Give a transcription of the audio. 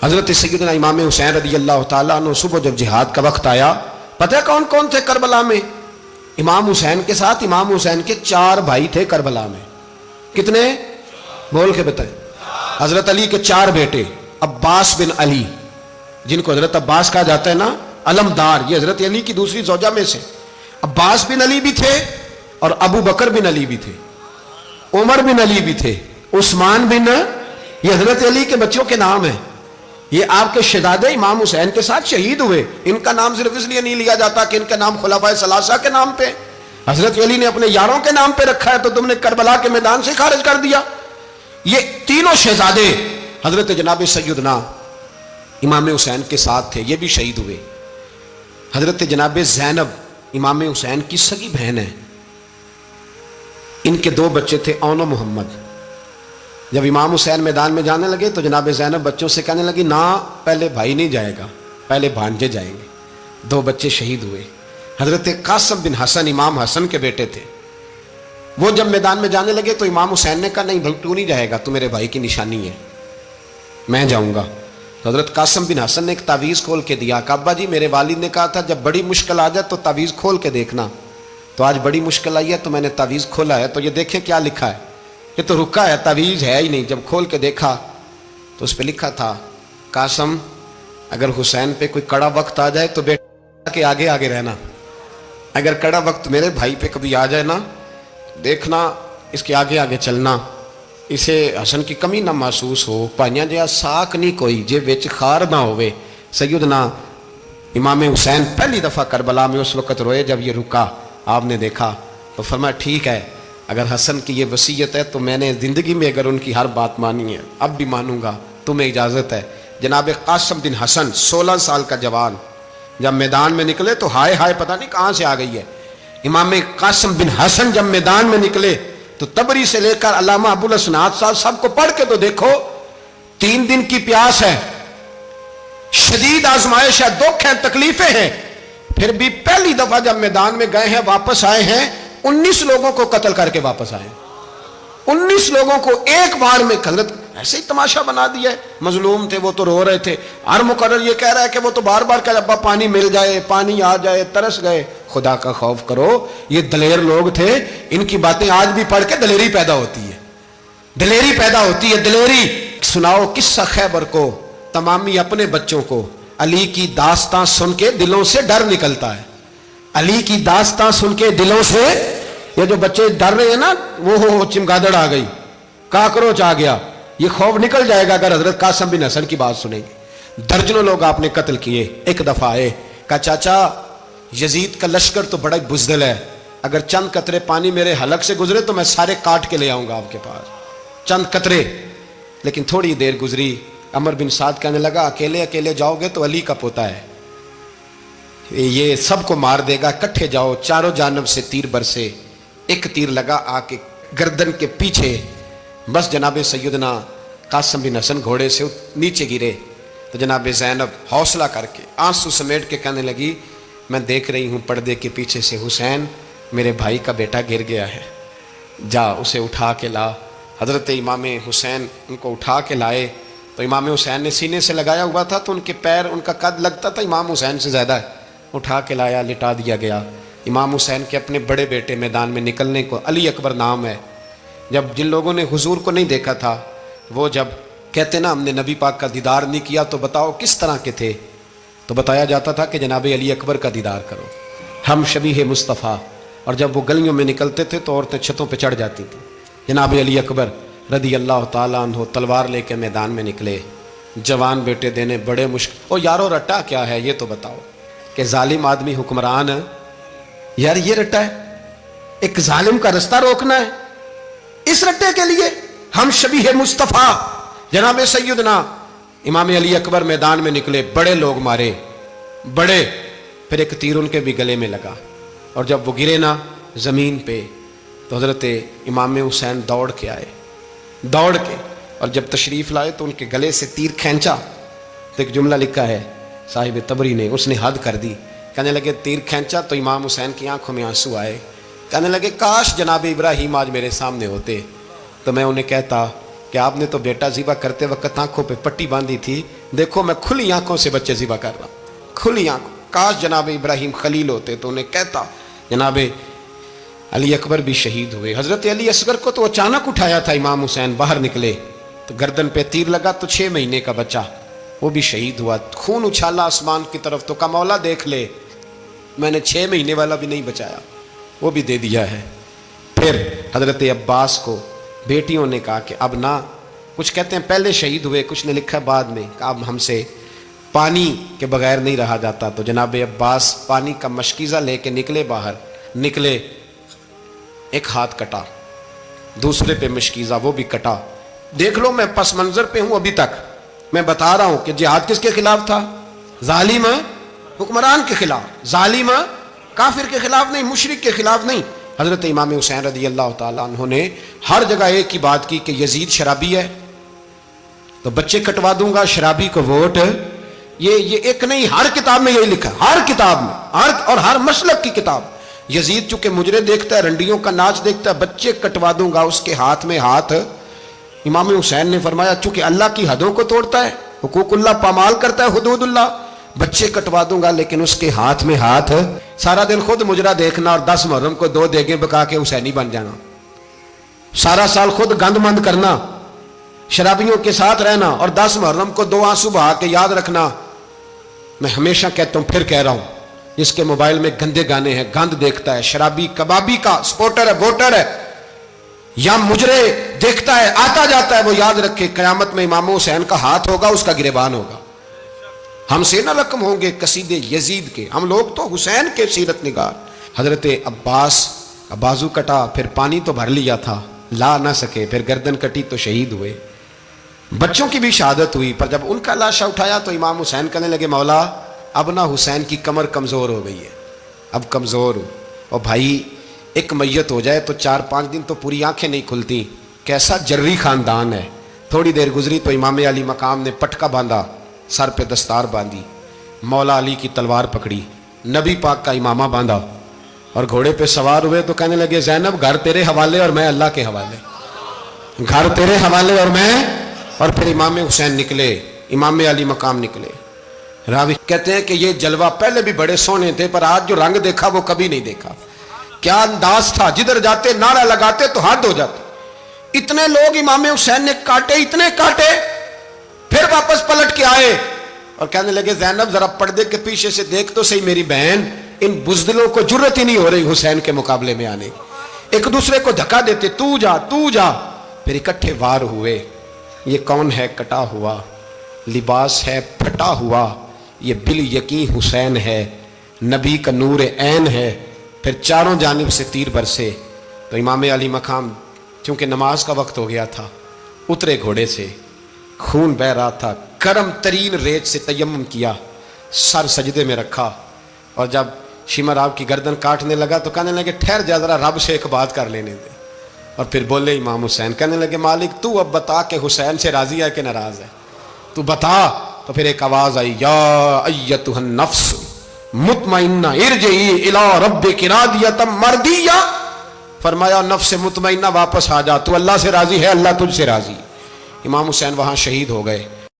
حضرت سیدنا امام حسین رضی اللہ تعالیٰ عنہ صبح جب جہاد کا وقت آیا، پتہ ہے کون کون تھے کربلا میں؟ امام حسین کے ساتھ امام حسین کے 4 بھائی تھے کربلا میں. کتنے؟ بول کے بتائیں. حضرت علی کے 4 بیٹے، عباس بن علی جن کو حضرت عباس کہا جاتا ہے نا، علمدار، یہ حضرت علی کی دوسری زوجہ میں سے. عباس بن علی بھی تھے اور ابو بکر بن علی بھی تھے، عمر بن علی بھی تھے، عثمان بن، یہ حضرت علی کے بچوں کے نام ہیں. یہ آپ کے شہزادے امام حسین کے ساتھ شہید ہوئے. ان کا نام صرف اس لیے نہیں لیا جاتا کہ ان کا نام خلفائے ثلاثہ کے نام پہ، حضرت علی نے اپنے یاروں کے نام پہ رکھا ہے تو تم نے کربلا کے میدان سے خارج کر دیا. یہ تینوں شہزادے حضرت جناب سیدنا امام حسین کے ساتھ تھے، یہ بھی شہید ہوئے. حضرت جناب زینب امام حسین کی سگی بہن ہے، ان کے 2 بچے تھے، اون و محمد. جب امام حسین میدان میں جانے لگے تو جناب زینب بچوں سے کہنے لگی نہ، پہلے بھائی نہیں جائے گا، پہلے بھانجے جائیں گے. 2 بچے شہید ہوئے. حضرت قاسم بن حسن امام حسن کے بیٹے تھے، وہ جب میدان میں جانے لگے تو امام حسین نے کہا نہیں بھائی تو نہیں جائے گا، تو میرے بھائی کی نشانی ہے، میں جاؤں گا. تو حضرت قاسم بن حسن نے ایک تعویذ کھول کے دیا کہ ابا جی میرے والد نے کہا تھا جب بڑی مشکل آ جائے تو تعویذ کھول کے دیکھنا، تو آج بڑی مشکل آئی ہے تو میں نے تعویذ کھولا ہے، تو یہ دیکھیں کیا لکھا ہے. یہ تو رکا ہے، تعویذ ہے ہی نہیں. جب کھول کے دیکھا تو اس پہ لکھا تھا قاسم اگر حسین پہ کوئی کڑا وقت آ جائے تو بیٹا کے آگے آگے رہنا، اگر کڑا وقت میرے بھائی پہ کبھی آ جائے نا دیکھنا اس کے آگے آگے چلنا، اسے حسن کی کمی نہ محسوس ہو. پائیاں جہاں ساک نہیں کوئی جے وچ خار نہ ہوئے. سیدنا امام حسین پہلی دفعہ کربلا میں اس وقت روئے جب یہ رکا، آپ نے دیکھا تو فرمایا ٹھیک ہے، اگر حسن کی یہ وصیت ہے تو میں نے زندگی میں اگر ان کی ہر بات مانی ہے اب بھی مانوں گا، تمہیں اجازت ہے. جناب قاسم بن حسن 16 سال کا جوان جب میدان میں نکلے تو ہائے ہائے پتہ نہیں کہاں سے آ گئی ہے. امام قاسم بن حسن جب میدان میں نکلے تو تبری سے لے کر علامہ ابو الاسناد صاحب سب کو پڑھ کے تو دیکھو، 3 دن کی پیاس ہے، شدید آزمائش ہے، دکھ ہے، تکلیفیں ہیں، پھر بھی پہلی دفعہ جب میدان میں گئے ہیں واپس آئے ہیں 19 لوگوں کو قتل کر کے واپس آئے. 19 لوگوں کو ایک بار میں حضرت ایسے ہی تماشا بنا دیا ہے. مظلوم تھے وہ تو رو رہے تھے، ہر مقرر یہ کہہ رہا ہے کہ وہ تو بار بار کہ ابا پانی مل جائے، پانی آ جائے، ترس گئے. خدا کا خوف کرو، یہ دلیر لوگ تھے، ان کی باتیں آج بھی پڑھ کے دلیری پیدا ہوتی ہے، دلیری پیدا ہوتی ہے، دلیری. سناؤ قصہ خیبر کو تمامی اپنے بچوں کو. علی کی داستان سن کے دلوں سے ڈر نکلتا ہے، علی کی داستان سن کے دلوں سے یہ جو بچے ڈر رہے ہیں نا، وہ چمگادڑ آ گئی، کاکروچ آ گیا، یہ خوف نکل جائے گا اگر حضرت قاسم بن حسن کی بات سنیں گے. درجنوں لوگ آپ نے قتل کیے. ایک دفعہ آئے کہا چاچا یزید کا لشکر تو بڑا بزدل ہے، اگر چند قطرے پانی میرے حلق سے گزرے تو میں سارے کاٹ کے لے آؤں گا آپ کے پاس، چند قطرے. لیکن تھوڑی دیر گزری، عمر بن سعد کہنے لگا اکیلے اکیلے جاؤ گے تو علی کا پوتا ہے، یہ سب کو مار دے گا، کٹھے جاؤ. چاروں جانب سے تیر برسے، ایک تیر لگا آ کے گردن کے پیچھے، بس جناب سیدنا قاسم بن حسن گھوڑے سے نیچے گرے. تو جناب زینب حوصلہ کر کے آنسو سمیٹ کے کہنے لگی میں دیکھ رہی ہوں پردے کے پیچھے سے حسین میرے بھائی کا بیٹا گر گیا ہے، جا اسے اٹھا کے لا. حضرت امام حسین ان کو اٹھا کے لائے تو امام حسین نے سینے سے لگایا ہوا تھا تو ان کے پیر، ان کا قد لگتا تھا امام حسین سے زیادہ ہے. اٹھا کے لایا، لٹا دیا گیا. امام حسین کے اپنے بڑے بیٹے میدان میں نکلنے کو، علی اکبر نام ہے، جب جن لوگوں نے حضور کو نہیں دیکھا تھا وہ جب کہتے نا ہم نے نبی پاک کا دیدار نہیں کیا تو بتاؤ کس طرح کے تھے، تو بتایا جاتا تھا کہ جناب علی اکبر کا دیدار کرو، ہم شبیہ مصطفیٰ. اور جب وہ گلیوں میں نکلتے تھے تو عورتیں چھتوں پہ چڑھ جاتی تھیں. جناب علی اکبر رضی اللہ تعالیٰ عنہ تلوار لے کے میدان میں نکلے، جوان بیٹے دینے بڑے مشکل. او یارو رٹا کیا ہے یہ تو بتاؤ، کہ ظالم آدمی حکمران ہے یار، یہ رٹا ہے، ایک ظالم کا رستہ روکنا ہے، اس رٹے کے لیے ہم شبیہ مصطفیٰ. جناب سیدنا امام علی اکبر میدان میں نکلے، بڑے لوگ مارے، بڑے، پھر ایک تیر ان کے بھی گلے میں لگا، اور جب وہ گرے نا زمین پہ تو حضرت امام حسین دوڑ کے آئے، دوڑ کے، اور جب تشریف لائے تو ان کے گلے سے تیر کھینچا تو ایک جملہ لکھا ہے صاحب تبری نے، اس نے حد کر دی. کہنے لگے تیر کھینچا تو امام حسین کی آنکھوں میں آنسو آئے. کہنے لگے کاش جناب ابراہیم آج میرے سامنے ہوتے تو میں انہیں کہتا کہ آپ نے تو بیٹا ذبح کرتے وقت آنکھوں پہ پٹی باندھی تھی، دیکھو میں کھلی آنکھوں سے بچے ذبح کر رہا ہوں، کھلی آنکھوں۔ کاش جناب ابراہیم خلیل ہوتے تو انہیں کہتا۔ جناب علی اکبر بھی شہید ہوئے۔ حضرت علی اصغر کو تو اچانک اٹھایا تھا امام حسین، باہر نکلے تو گردن پہ تیر لگا تو 6 مہینے کا بچہ وہ بھی شہید ہوا، خون اچھالا آسمان کی طرف تو کہا مولا دیکھ لے، میں نے 6 مہینے والا بھی نہیں بچایا، وہ بھی دے دیا ہے۔ پھر حضرت عباس کو بیٹیوں نے کہا کہ اب نہ، کچھ کہتے ہیں پہلے شہید ہوئے، کچھ نے لکھا بعد میں، کہ اب ہم سے پانی کے بغیر نہیں رہا جاتا، تو جناب عباس پانی کا مشکیزہ لے کے نکلے، باہر نکلے، ایک ہاتھ کٹا، دوسرے پہ مشکیزہ وہ بھی کٹا۔ دیکھ لو میں پس منظر پہ ہوں ابھی تک، میں بتا رہا ہوں کہ جہاد کس کے خلاف تھا؟ ظالم حکمران کے خلاف، ظالم کافر کے خلاف نہیں، مشرک کے خلاف نہیں۔ حضرت امام حسین رضی اللہ تعالیٰ عنہ نے ہر جگہ ایک ہی بات کی کہ یزید شرابی ہے تو بچے کٹوا دوں گا، شرابی کو ووٹ۔ یہ ایک نہیں، ہر کتاب میں یہی لکھا، ہر کتاب میں، اور ہر مسلک کی کتاب۔ یزید چونکہ مجرے دیکھتا ہے، رنڈیوں کا ناچ دیکھتا ہے، بچے کٹوا دوں گا، اس کے ہاتھ میں ہاتھ۔ امام حسین نے فرمایا چونکہ اللہ کی حدوں کو توڑتا ہے، حقوق اللہ پامال کرتا ہے، حدود اللہ، بچے کٹوا دوں گا لیکن اس کے ہاتھ میں ہاتھ۔ سارا دن خود مجرا دیکھنا اور 10 محرم کو 2 دیگیں پکا کے حسینی بن جانا، سارا سال خود گند مند کرنا، شرابیوں کے ساتھ رہنا، اور 10 محرم کو 2 آنسو بہا کے یاد رکھنا۔ میں ہمیشہ کہتا ہوں، پھر کہہ رہا ہوں، جس کے موبائل میں گندے گانے ہیں، گند دیکھتا ہے، شرابی کبابی کا سپورٹر ہے، ووٹر ہے، یا مجرے دیکھتا ہے، آتا جاتا ہے، وہ یاد رکھے قیامت میں امام حسین کا ہاتھ ہوگا، اس کا گریبان ہوگا۔ ہم سے نہ رقم ہوں گے قصیدے یزید کے، ہم لوگ تو حسین کے سیرت نگار۔ حضرت عباس کا بازو کٹا، پھر پانی تو بھر لیا تھا، لا نہ سکے، پھر گردن کٹی تو شہید ہوئے۔ بچوں کی بھی شہادت ہوئی، پر جب ان کا لاشا اٹھایا تو امام حسین کہنے لگے مولا اب نہ حسین کی کمر کمزور ہو گئی ہے، اب کمزور ہو، اور بھائی ایک میت ہو جائے تو 4-5 دن تو پوری آنکھیں نہیں کھلتی، کیسا جری خاندان ہے۔ تھوڑی دیر گزری تو امام علی مقام نے پٹکا باندھا، سر پہ دستار باندھی، مولا علی کی تلوار پکڑی، نبی پاک کا امامہ باندھا، اور گھوڑے پہ سوار ہوئے تو کہنے لگے زینب گھر تیرے حوالے اور میں اللہ کے حوالے، گھر تیرے حوالے اور میں۔ اور پھر امام حسین نکلے، امام علی مقام نکلے۔ راوی کہتے ہیں کہ یہ جلوہ پہلے بھی بڑے سونے تھے، پر آج جو رنگ دیکھا وہ کبھی نہیں دیکھا۔ کیا انداز تھا، جدھر جاتے نعرہ لگاتے تو حد ہو جاتے۔ اتنے لوگ امام حسین نے کاٹے، اتنے کاٹے، پھر واپس پلٹ کے آئے اور کہنے لگے زینب ذرا پردے کے پیچھے سے دیکھ تو صحیح میری بہن، ان بزدلوں کو جرت ہی نہیں ہو رہی حسین کے مقابلے میں آنے، ایک دوسرے کو دھکا دیتے، تو جا تو جا۔ پھر اکٹھے وار ہوئے۔ یہ کون ہے کٹا ہوا، لباس ہے پھٹا ہوا، یہ بال یقین حسین ہے، نبی کا نور عین ہے۔ پھر چاروں جانب سے تیر برسے تو امام علی مقام چونکہ نماز کا وقت ہو گیا تھا، اترے گھوڑے سے، خون بہ رہا تھا، گرم ترین ریت سے تیمم کیا، سر سجدے میں رکھا، اور جب شمر آپ کی گردن کاٹنے لگا تو کہنے لگے ٹھہر جا ذرا رب سے ایک بات کر لینے دے۔ اور پھر بولے امام حسین، کہنے لگے مالک تو اب بتا کہ حسین سے راضی ہے کہ ناراض ہے، تو بتا۔ تو پھر ایک آواز آئی، یا ایتھا النفس مطمئنہ ارجعی الی ربک راضیۃ مرضیہ، فرمایا نفس مطمئنہ واپس آ جا، تو اللہ سے راضی ہے، اللہ تجھ سے راضی۔ امام حسین وہاں شہید ہو گئے۔